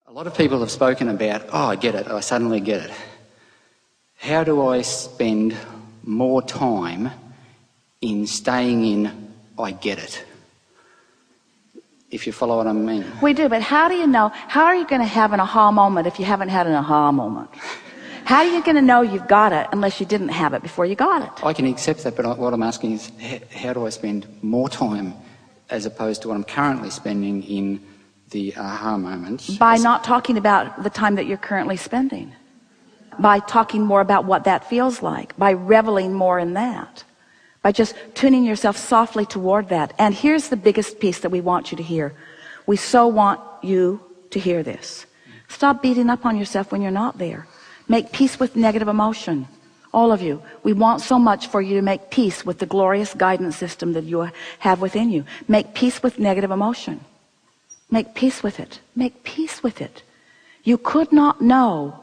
A lot of people have spoken about, oh, I get it, I suddenly get it. How do I spend more time in staying in, I get it? If you follow what I mean. We do, but how do you know? How are you going to have an aha moment if you haven't had an aha moment? How are you going to know you've got it unless you didn't have it before you got it? I can accept that, but what I'm asking is, how do I spend more time as opposed to what I'm currently spending in the aha moments? By not talking about the time that you're currently spending. By talking more about what that feels like. By reveling more in that. By just tuning yourself softly toward that. And here's the biggest piece that we want you to hear. We so want you to hear this. Stop beating up on yourself when you're not there. Make peace with negative emotion. All of you. We want so much for you to make peace with the glorious guidance system that you have within you. Make peace with negative emotion. Make peace with it. Make peace with it. You could not know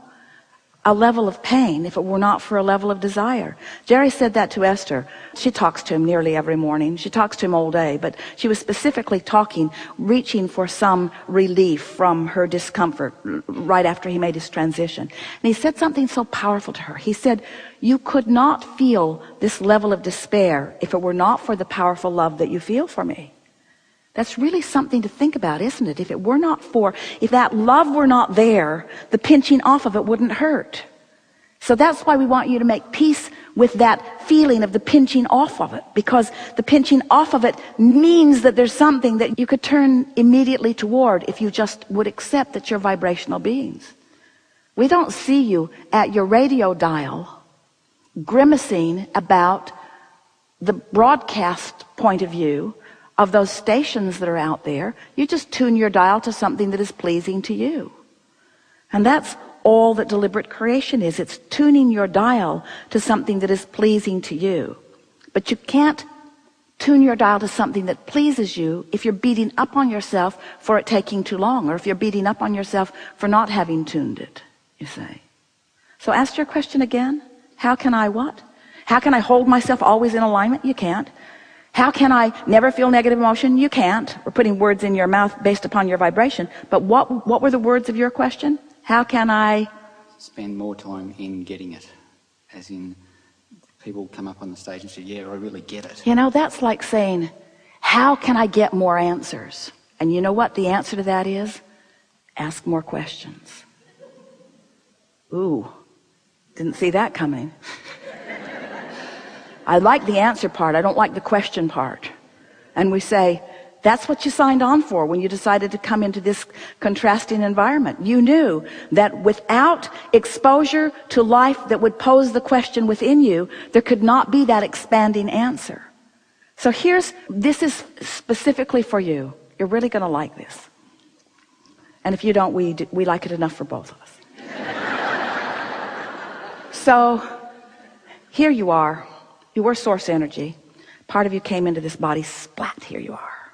a level of pain if it were not for a level of desire. Jerry said that to Esther. She talks to him nearly every morning. She talks to him all day, but she was specifically talking, reaching for some relief from her discomfort right after he made his transition. And he said something so powerful to her. He said, you could not feel this level of despair if it were not for the powerful love that you feel for me. That's really something to think about, isn't it? If it were not for, if that love were not there, the pinching off of it wouldn't hurt. So that's why we want you to make peace with that feeling of the pinching off of it, because the pinching off of it means that there's something that you could turn immediately toward if you just would accept that you're vibrational beings. We don't see you at your radio dial grimacing about the broadcast point of view of those stations that are out there. You just tune your dial to something that is pleasing to you. And that's all that deliberate creation is. It's tuning your dial to something that is pleasing to you. But you can't tune your dial to something that pleases you if you're beating up on yourself for it taking too long, or if you're beating up on yourself for not having tuned it, you say. So ask your question again. How can I what? How can I hold myself always in alignment? You can't. How can I never feel negative emotion? You can't. We're putting words in your mouth based upon your vibration. But what were the words of your question? How can I spend more time in getting it? As in, people come up on the stage and say, yeah, I really get it. You know, that's like saying, how can I get more answers? And you know what the answer to that is? Ask more questions. Ooh, didn't see that coming. I like the answer part. I don't like the question part. And we say, that's what you signed on for when you decided to come into this contrasting environment. You knew that without exposure to life that would pose the question within you, there could not be that expanding answer. So this is specifically for you. You're really going to like this. And if you don't, we like it enough for both of us. So here you are. You were source energy. Part of you came into this body, splat, here you are.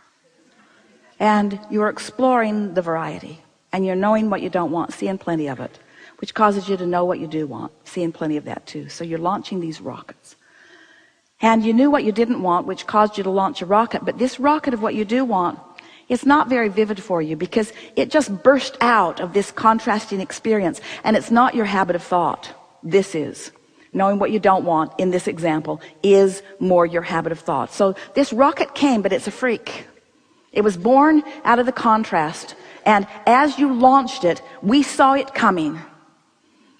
And you're exploring the variety. And you're knowing what you don't want, seeing plenty of it, which causes you to know what you do want, seeing plenty of that too. So you're launching these rockets. And you knew what you didn't want, which caused you to launch a rocket. But this rocket of what you do want, it's not very vivid for you because it just burst out of this contrasting experience. And it's not your habit of thought. This is. Knowing what you don't want in this example is more your habit of thought. So this rocket came, but it's a freak. It was born out of the contrast. And as you launched it, we saw it coming.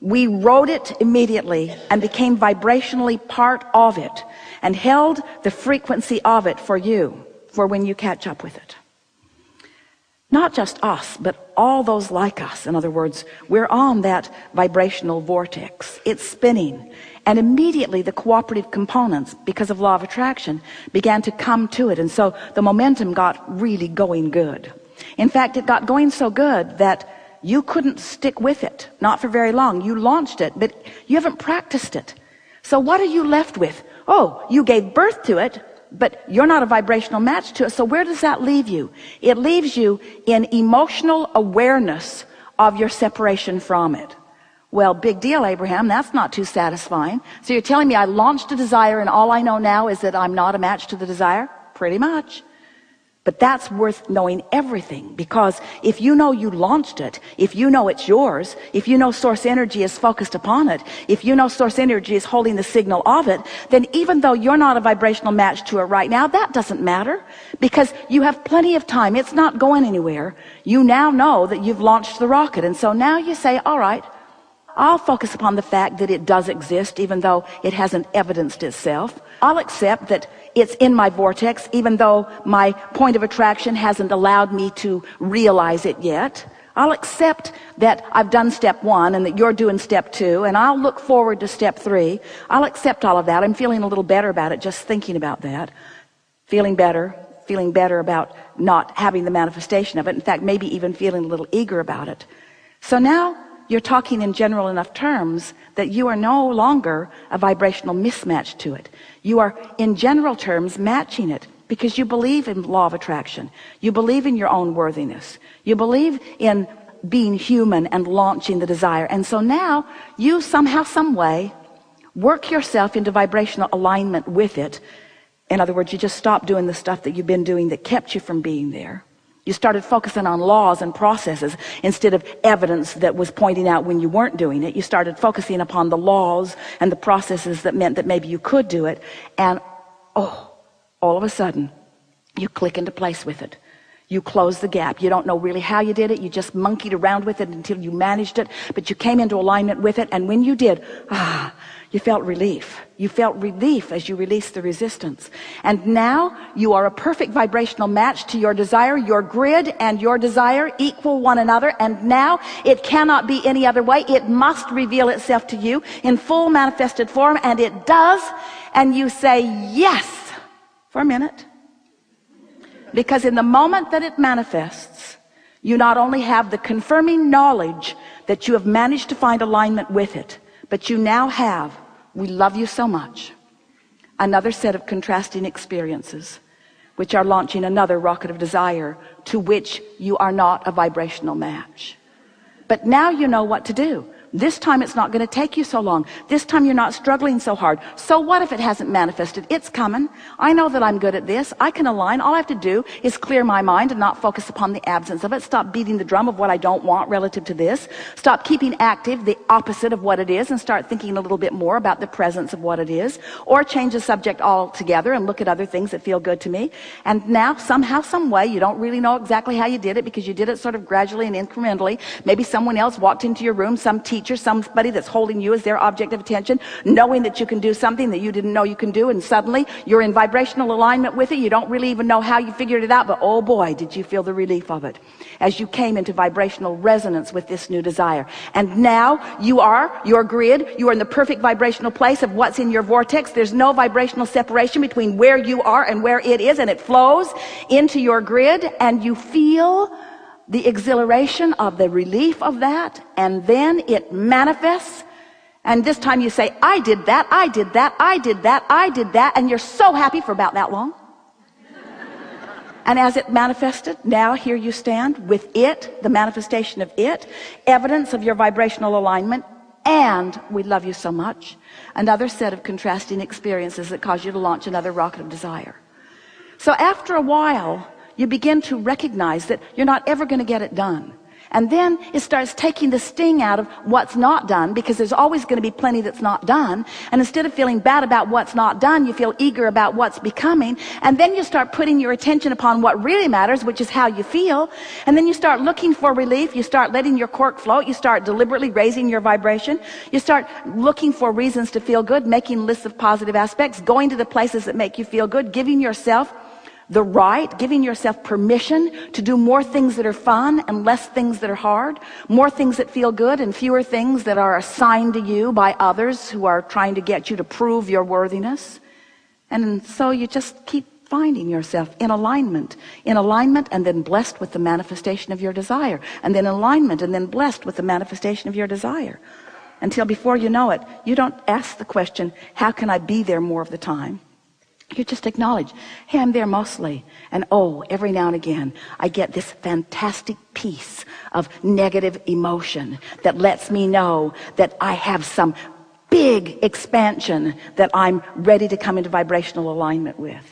We rode it immediately and became vibrationally part of it and held the frequency of it for you, for when you catch up with it. Not just us, but all those like us. In other words, we're on that vibrational vortex. It's spinning. And immediately the cooperative components, because of law of attraction, began to come to it. And so the momentum got really going good. In fact, it got going so good that you couldn't stick with it. Not for very long. You launched it, but you haven't practiced it. So what are you left with? Oh, you gave birth to it, but you're not a vibrational match to it. So where does that leave you? It leaves you in emotional awareness of your separation from it. Well, big deal, Abraham. That's not too satisfying. So you're telling me I launched a desire and all I know now is that I'm not a match to the desire? Pretty much. But that's worth knowing everything, because if you know you launched it, if you know it's yours, if you know source energy is focused upon it, if you know source energy is holding the signal of it, then even though you're not a vibrational match to it right now, that doesn't matter, because you have plenty of time. It's not going anywhere. You now know that you've launched the rocket. And so now you say, all right, I'll focus upon the fact that it does exist, even though it hasn't evidenced itself. I'll accept that it's in my vortex, even though my point of attraction hasn't allowed me to realize it yet. I'll accept that I've done step 1 and that you're doing step 2, and I'll look forward to step 3. I'll accept all of that. I'm feeling a little better about it just thinking about that. Feeling better about not having the manifestation of it. In fact, maybe even feeling a little eager about it. So now you're talking in general enough terms that you are no longer a vibrational mismatch to it. You are, in general terms, matching it because you believe in law of attraction. You believe in your own worthiness. You believe in being human and launching the desire. And so now you somehow, some way, work yourself into vibrational alignment with it. In other words, you just stop doing the stuff that you've been doing that kept you from being there. You started focusing on laws and processes instead of evidence that was pointing out when you weren't doing it. You started focusing upon the laws and the processes that meant that maybe you could do it. And all of a sudden, you click into place with it. You close the gap. You don't know really how you did it. You just monkeyed around with it until you managed it. But you came into alignment with it. And when you did, you felt relief. You felt relief as you released the resistance. And now you are a perfect vibrational match to your desire. Your grid and your desire equal one another. And now it cannot be any other way. It must reveal itself to you in full manifested form. And it does. And you say yes for a minute. Because in the moment that it manifests, you not only have the confirming knowledge that you have managed to find alignment with it, but you now have, we love you so much, another set of contrasting experiences, which are launching another rocket of desire to which you are not a vibrational match. But now you know what to do. This time it's not going to take you so long. This time you're not struggling so hard. So what if it hasn't manifested? It's coming. I know that I'm good at this. I can align. All I have to do is clear my mind and not focus upon the absence of it. Stop beating the drum of what I don't want relative to this. Stop keeping active the opposite of what it is and start thinking a little bit more about the presence of what it is. Or change the subject altogether and look at other things that feel good to me. And now somehow, some way, you don't really know exactly how you did it because you did it sort of gradually and incrementally. Maybe someone else walked into your room, some teacher, somebody that's holding you as their object of attention, knowing that you can do something that you didn't know you can do, and suddenly you're in vibrational alignment with it. You don't really even know how you figured it out, but oh boy, did you feel the relief of it as you came into vibrational resonance with this new desire. And now you are your grid. You are in the perfect vibrational place of what's in your vortex. There's no vibrational separation between where you are and where it is, and it flows into your grid, and you feel the exhilaration of the relief of that, and then it manifests. And this time you say, I did that, I did that, I did that, I did that, and you're so happy for about that long. And as it manifested, now here you stand with it, the manifestation of it, evidence of your vibrational alignment, and we love you so much, another set of contrasting experiences that cause you to launch another rocket of desire. So after a while, you begin to recognize that you're not ever going to get it done. And then it starts taking the sting out of what's not done, because there's always going to be plenty that's not done. And instead of feeling bad about what's not done, you feel eager about what's becoming. And then you start putting your attention upon what really matters, which is how you feel. And then you start looking for relief. You start letting your cork float. You start deliberately raising your vibration. You start looking for reasons to feel good, making lists of positive aspects, going to the places that make you feel good, giving yourself the right, giving yourself permission to do more things that are fun and less things that are hard, more things that feel good and fewer things that are assigned to you by others who are trying to get you to prove your worthiness. And so you just keep finding yourself in alignment, and then blessed with the manifestation of your desire, and then alignment, and then blessed with the manifestation of your desire, until before you know it, you don't ask the question, how can I be there more of the time? You just acknowledge, hey, I'm there mostly. And every now and again, I get this fantastic piece of negative emotion that lets me know that I have some big expansion that I'm ready to come into vibrational alignment with.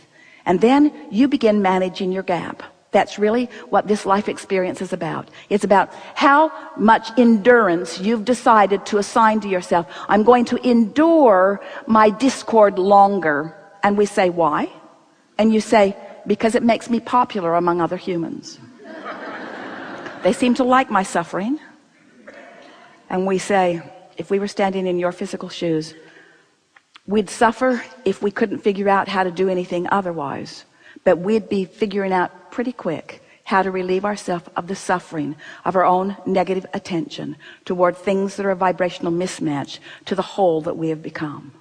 And then you begin managing your gap. That's really what this life experience is about. It's about how much endurance you've decided to assign to yourself. I'm going to endure my discord longer. And we say, why? And you say, because it makes me popular among other humans. They seem to like my suffering. And we say, if we were standing in your physical shoes, we'd suffer if we couldn't figure out how to do anything otherwise. But we'd be figuring out pretty quick how to relieve ourselves of the suffering of our own negative attention toward things that are a vibrational mismatch to the whole that we have become.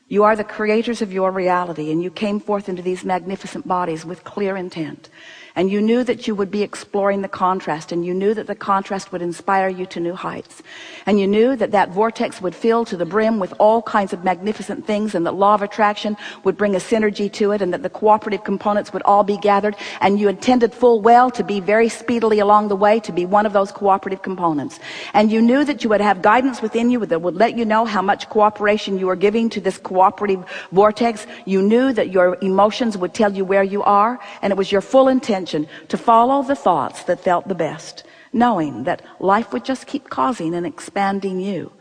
You are the creators of your reality, and you came forth into these magnificent bodies with clear intent. And you knew that you would be exploring the contrast, and you knew that the contrast would inspire you to new heights. And you knew that that vortex would fill to the brim with all kinds of magnificent things, and that law of attraction would bring a synergy to it, and that the cooperative components would all be gathered. And you intended full well to be very speedily along the way to be one of those cooperative components. And you knew that you would have guidance within you that would let you know how much cooperation you are giving to this cooperative vortex. You knew that your emotions would tell you where you are, and it was your full intention to follow the thoughts that felt the best, knowing that life would just keep causing and expanding you,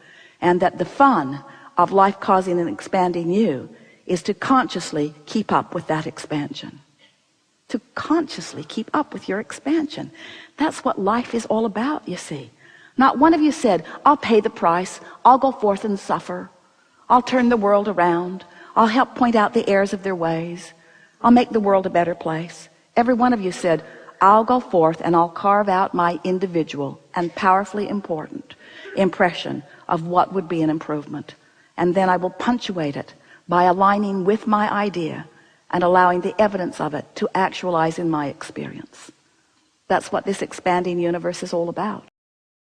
and that the fun of life causing and expanding you is to consciously keep up with that expansion. To consciously keep up with your expansion. That's what life is all about, you see. Not one of you said, I'll pay the price, I'll go forth and suffer, I'll turn the world around, I'll help point out the errors of their ways, I'll make the world a better place. Every one of you said, I'll go forth and I'll carve out my individual and powerfully important impression of what would be an improvement. And then I will punctuate it by aligning with my idea and allowing the evidence of it to actualize in my experience. That's what this expanding universe is all about.